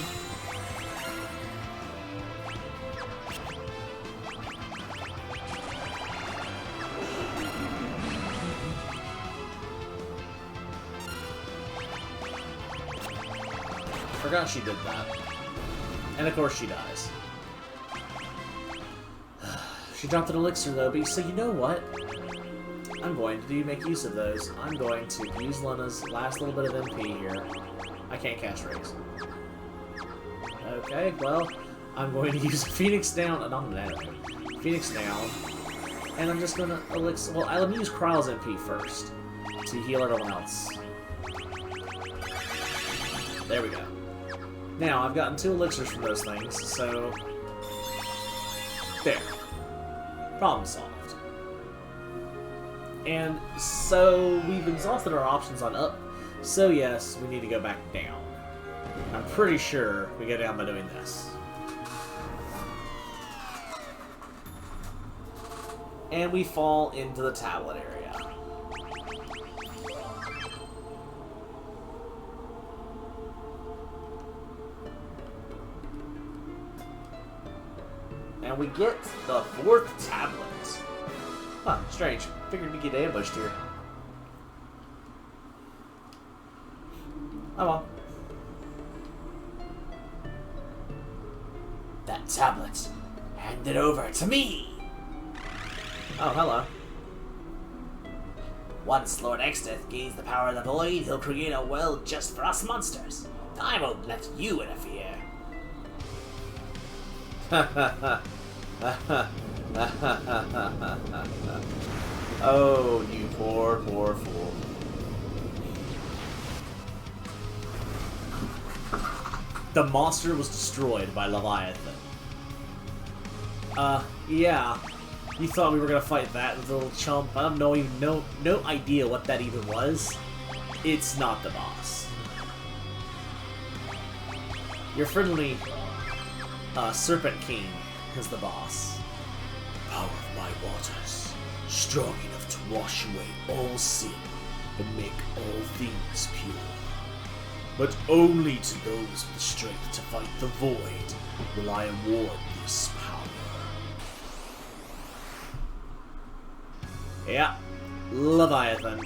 Speaker 1: Forgot she did that. And of course she dies. She dropped an elixir though, but so you know what? I'm going to make use of those. I'm going to use Lena's last little bit of MP here. I can't cast Raise. Okay, well, I'm going to use Phoenix down, not an enemy. Phoenix down. And I'm just gonna elixir, well, I'm gonna use Cowls MP first to heal everyone else. There we go. Now, I've gotten 2 elixirs from those things, so... There. Problem solved. And so, we've exhausted our options on up, so yes, we need to go back down. I'm pretty sure we go down by doing this. And we fall into the tablet area. And we get the 4th tablet. Huh, strange. Figured we'd get ambushed here. Oh well. That tablet. Hand it over to me! Oh, hello. Once Lord Exdeath gains the power of the void, he'll create a world just for us monsters. I won't let you interfere. Oh, you poor, poor fool. The monster was destroyed by Leviathan. Yeah. You thought we were gonna fight that little chump? I have no idea what that even was. It's not the boss. Your friendly Serpent King is the boss. Power of my waters, strong enough to wash away all sin and make all things pure. But only to those with the strength to fight the void will I award this power. Yeah, Leviathan.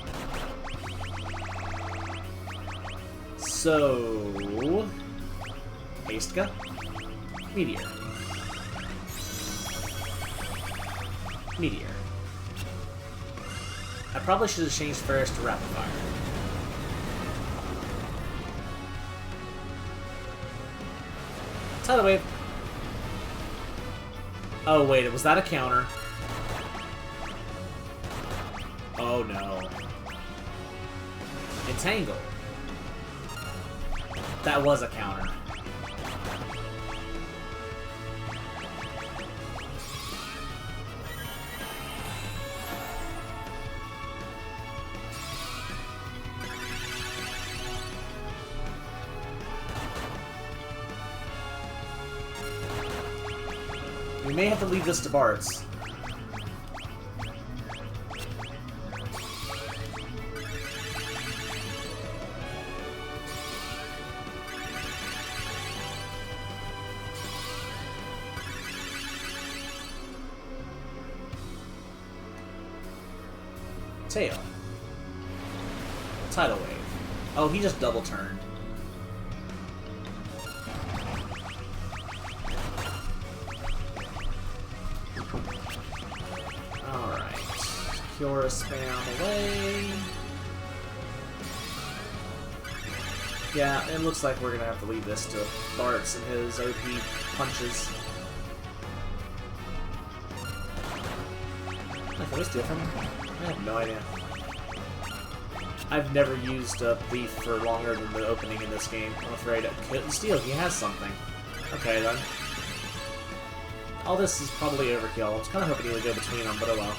Speaker 1: So... Hastka? Meteor. Meteor. I probably should have changed Ferris to Rapid Fire. Tidal Wave. Oh wait, was that a counter? Oh no. Entangle. That was a counter. We may have to leave this to Bart's. Tail. Tidal Wave. Oh, he just double turned. Alright. Cura spam away. Yeah, it looks like we're gonna have to leave this to Bart's and his OP punches. Can this do it for me? I have no idea. I've never used a thief for longer than the opening in this game. I'm afraid. Couldn't steal. He has something. Okay then. All this is probably overkill. I was kind of hoping he would go between them, but oh well.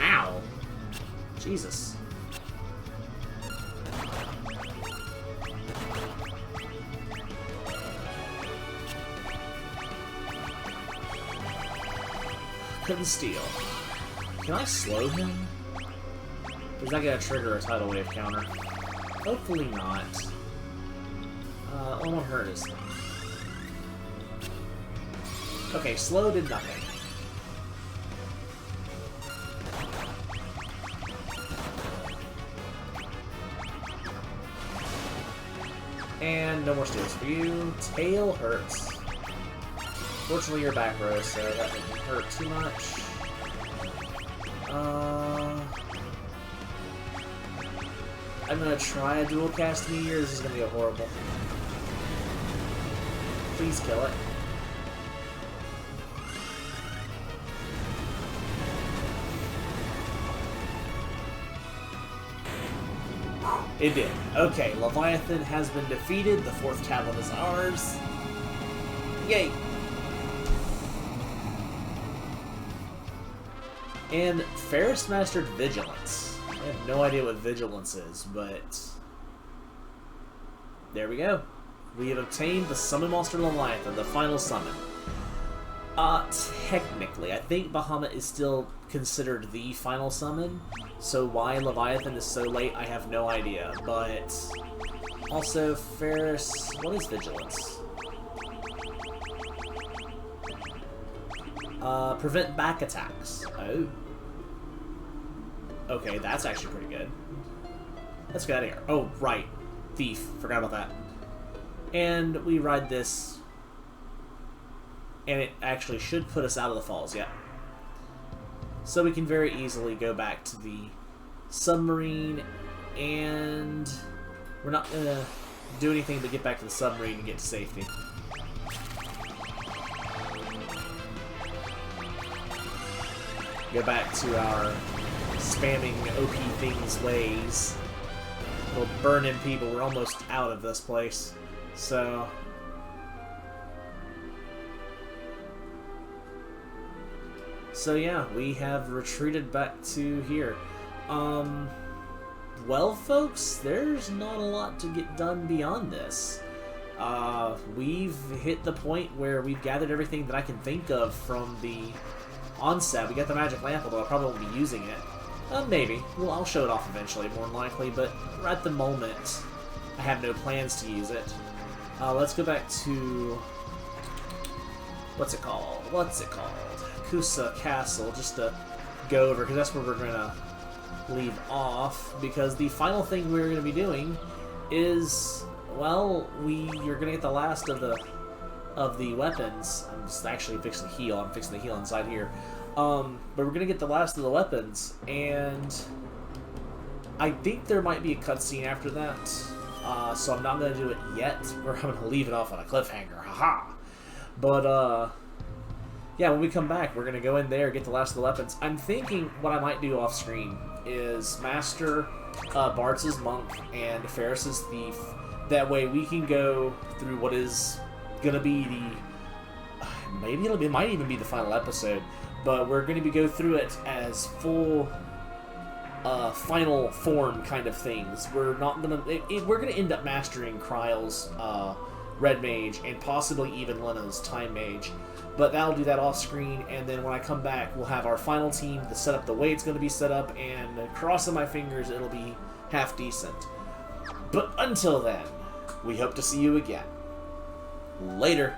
Speaker 1: Ow! Jesus. Couldn't steal. Can I slow him? Is that gonna trigger a tidal wave counter? Hopefully not. It won't hurt us. Okay, slow did nothing. And no more steals for you. Tail hurts. Fortunately, you're back row, so that didn't hurt too much. I'm gonna try a dual cast meteor. This is gonna be horrible. Please kill it. It did. Okay, Leviathan has been defeated. The 4th tablet is ours. Yay! And Ferris mastered Vigilance. I have no idea what Vigilance is, but there we go. We have obtained the Summon Monster Leviathan, the final summon. Technically, I think Bahamut is still considered the final summon, so why Leviathan is so late, I have no idea, but also, Ferris, what is Vigilance? Prevent back attacks. Oh. Okay, that's actually pretty good. Let's get out of here. Oh, right. Thief. Forgot about that. And we ride this, and it actually should put us out of the falls, yeah. So we can very easily go back to the submarine, and we're not going to do anything but get back to the submarine and get to safety. Go back to our spamming OP things ways. We'll burn in people. We're almost out of this place. So yeah, we have retreated back to here. Well, folks, there's not a lot to get done beyond this. We've hit the point where we've gathered everything that I can think of from the onset. We got the magic lamp, although I probably won't be using it. Maybe. Well, I'll show it off eventually, more than likely, but at the moment, I have no plans to use it. Let's go back to... What's it called? Kusa Castle, just to go over, because that's where we're going to leave off, because the final thing we're going to be doing is, well, you're going to get the last of the weapons. I'm just actually fixing to heal. I'm fixing to heal inside here. But we're going to get the last of the weapons, and I think there might be a cutscene after that, so I'm not going to do it yet. We're going to leave it off on a cliffhanger, haha. But, yeah, when we come back, we're going to go in there, get the last of the weapons. I'm thinking what I might do off-screen is master Bartz's Monk and Ferris's Thief. That way we can go through what is going to be the... it might even be the final episode, but we're going to go through it as full final form kind of things. We're not going to... We're going to end up mastering Kryle's Red Mage and possibly even Lena's Time Mage. But that'll do that off-screen, and then when I come back, we'll have our final team to set up the way it's going to be set up, and crossing my fingers, it'll be half decent. But until then, we hope to see you again. Later.